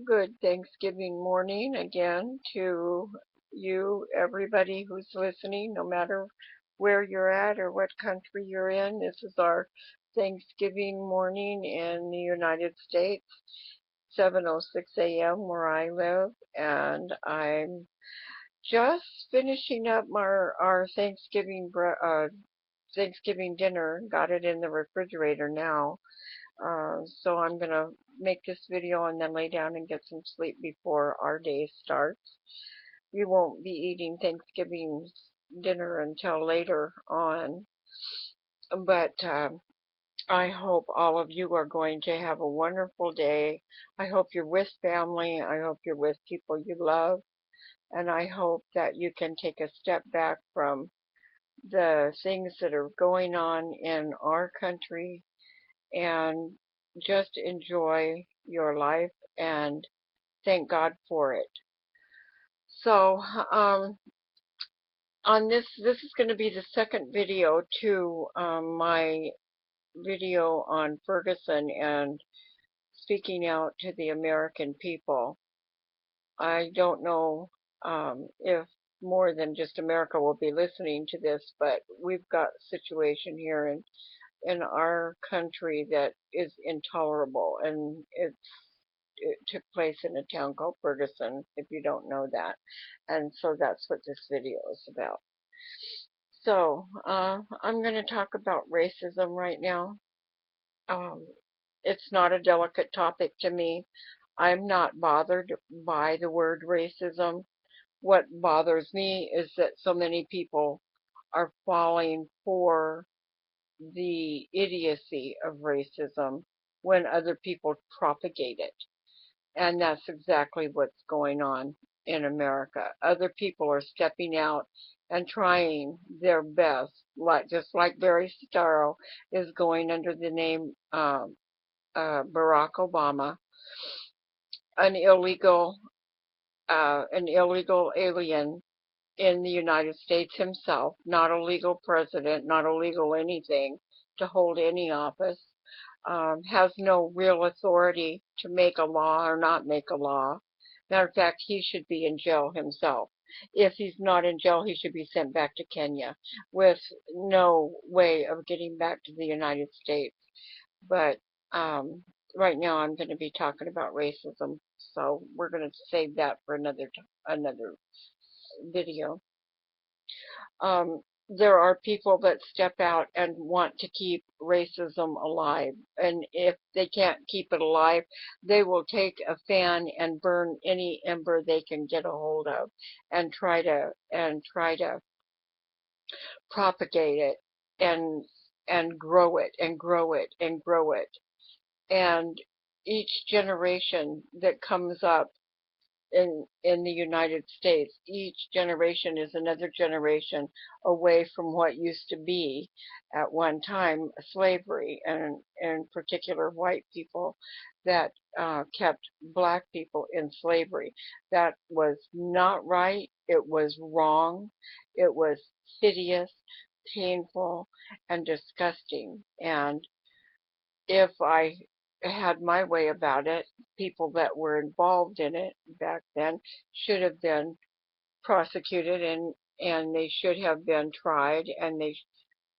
Good Thanksgiving morning again to you, everybody who's listening, no matter where you're at or what country you're in. This is our Thanksgiving morning in the United States, 7:06 a.m. where I live, and I'm just finishing up our Thanksgiving dinner. Got it in the refrigerator now. So I'm going to make this video and then lay down and get some sleep before our day starts. We won't be eating Thanksgiving dinner until later on, but I hope all of you are going to have a wonderful day. I hope you're with family. I hope you're with people you love. And I hope that you can take a step back from the things that are going on in our country and just enjoy your life and thank God for it. So, on this is going to be the second video to my video on Ferguson and speaking out to the American people. I don't know if more than just America will be listening to this, but we've got a situation here in our country that is intolerable, and it took place in a town called Ferguson, if you don't know that. And so that's what this video is about. So I'm going to talk about racism right now. Um, it's not a delicate topic to me. I'm not bothered by the word racism. What bothers me is that so many people are falling for the idiocy of racism when other people propagate it. And that's exactly what's going on in America. Other people are stepping out and trying their best, just like Barry Soetoro is going under the name Barack Obama, an illegal alien in the United States himself, not a legal president, not a legal anything to hold any office, has no real authority to make a law or not make a law. Matter of fact, he should be in jail himself. If he's not in jail, he should be sent back to Kenya with no way of getting back to the United States. But right now I'm going to be talking about racism, so we're going to save that for another video. There are people that step out and want to keep racism alive. And if they can't keep it alive, they will take a fan and burn any ember they can get a hold of and try to propagate it and grow it and grow it and grow it. And each generation that comes up in the United States, each generation is another generation away from what used to be at one time slavery, and in particular white people that kept black people in slavery. That was not right. It was wrong. It was hideous, painful, and disgusting. And if I had my way about it, people that were involved in it back then should have been prosecuted, and they should have been tried, and they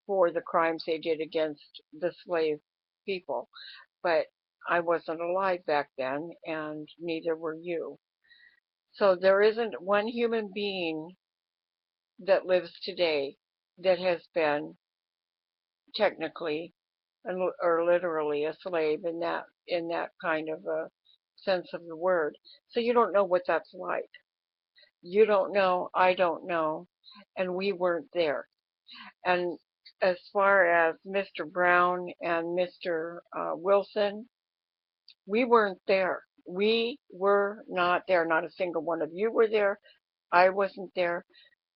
for the crimes they did against the slave people. But I wasn't alive back then, and neither were you. So there isn't one human being that lives today that has been technically or literally a slave in that kind of a sense of the word. So you don't know what that's like. You don't know, I don't know, and we weren't there. And as far as Mr. Brown and Mr. Wilson, we weren't there. We were not there. Not a single one of you were there. I wasn't there.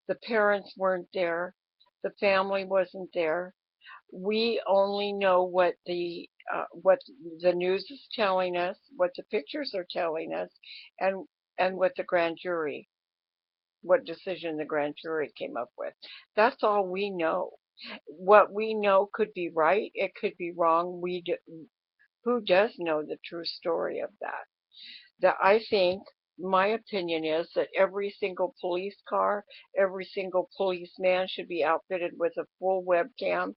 The parents weren't there. The family wasn't there. We only know what the news is telling us, what the pictures are telling us, and what what decision the grand jury came up with. That's all we know. What we know could be right, it could be wrong. Who does know the true story of that? that I think my opinion is that every single police car, every single policeman should be outfitted with a full webcam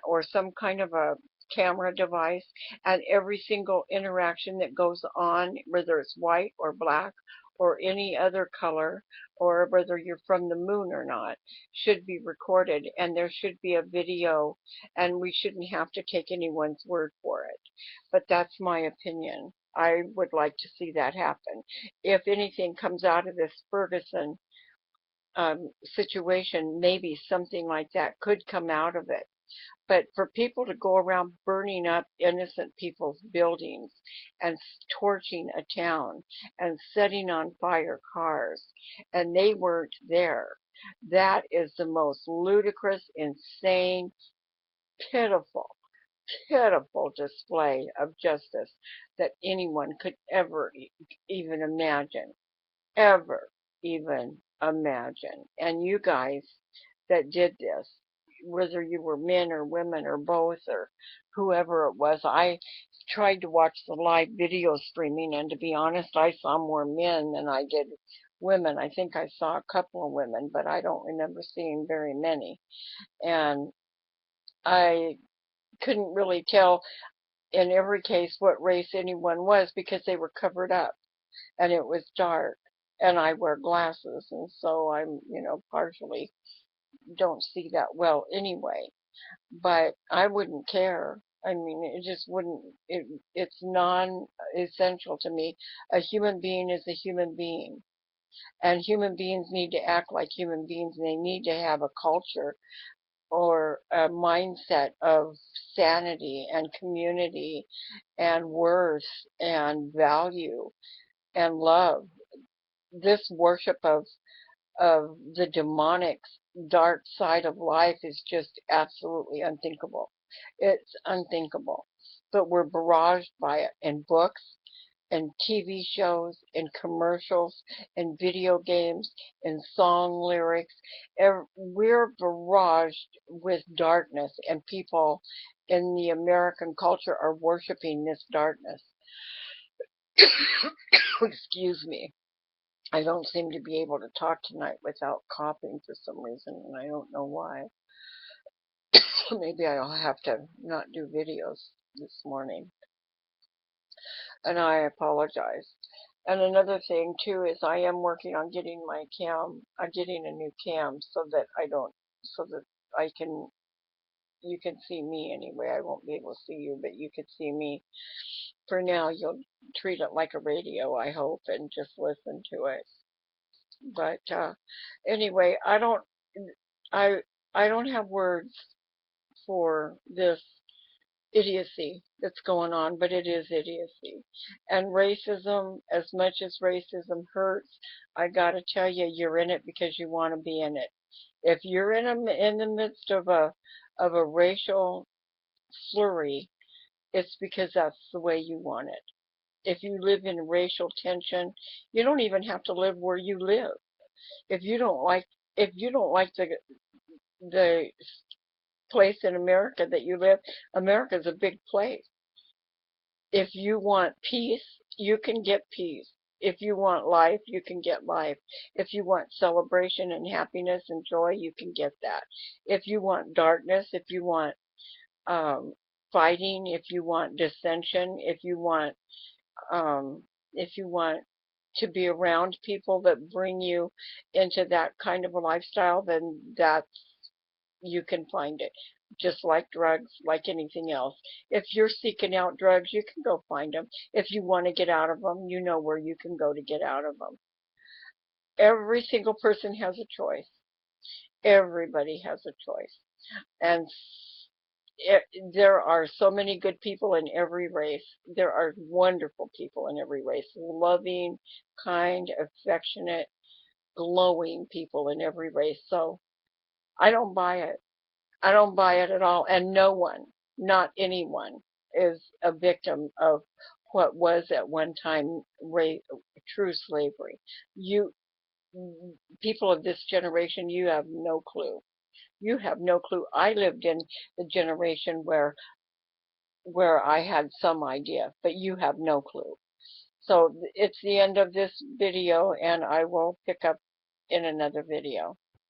or some kind of a camera device, and every single interaction that goes on, whether it's white or black or any other color, or whether you're from the moon or not, should be recorded, and there should be a video, and we shouldn't have to take anyone's word for it. But that's my opinion. I would like to see that happen. If anything comes out of this Ferguson situation, maybe something like that could come out of it. But for people to go around burning up innocent people's buildings and torching a town and setting on fire cars, and they weren't there, that is the most ludicrous, insane, pitiful, pitiful display of justice that anyone could ever even imagine. Ever even imagine. And you guys that did this, whether you were men or women or both or whoever it was, I tried to watch the live video streaming, and to be honest, I saw more men than I did women. I think I saw a couple of women, but I don't remember seeing very many. And I couldn't really tell in every case what race anyone was because they were covered up and it was dark, and I wear glasses, and so I'm, partially don't see that well anyway. But I wouldn't care. I mean, it just wouldn't. It's non-essential to me. A human being is a human being, and human beings need to act like human beings, and they need to have a culture or a mindset of sanity and community and worth and value and love. This worship of the demonic dark side of life is just absolutely unthinkable. It's unthinkable. But we're barraged by it in books, in TV shows, in commercials, in video games, in song lyrics. We're barraged with darkness, and people in the American culture are worshiping this darkness. Excuse me. I don't seem to be able to talk tonight without coughing for some reason, and I don't know why. Maybe I'll have to not do videos this morning, and I apologize. And another thing too is I am working on getting my cam. I'm getting a new cam so that I can. You can see me anyway. I won't be able to see you, but you can see me. For now, you'll treat it like a radio, I hope, and just listen to it. But anyway, I I don't have words for this idiocy that's going on, but it is idiocy. And racism, as much as racism hurts, I gotta tell you, you're in it because you want to be in it. If you're in the midst of a racial flurry, it's because that's the way you want it. If you live in racial tension, you don't even have to live where you live. If you don't like the place in America that you live, America's a big place. If you want peace, you can get peace. If you want life, you can get life. If you want celebration and happiness and joy, you can get that. If you want darkness, if you want um, fighting, if you want dissension, um, if you want to be around people that bring you into that kind of a lifestyle, then you can find it. Just like drugs, like anything else. If you're seeking out drugs, you can go find them. If you want to get out of them, you know where you can go to get out of them. Every single person has a choice. Everybody has a choice. And there are so many good people in every race. There are wonderful people in every race. Loving, kind, affectionate, glowing people in every race. So I don't buy it. I don't buy it at all. And no one, not anyone, is a victim of what was at one time true slavery. You people of this generation, you have no clue. You have no clue. I lived in the generation where I had some idea, but you have no clue. So it's the end of this video, and I will pick up in another video.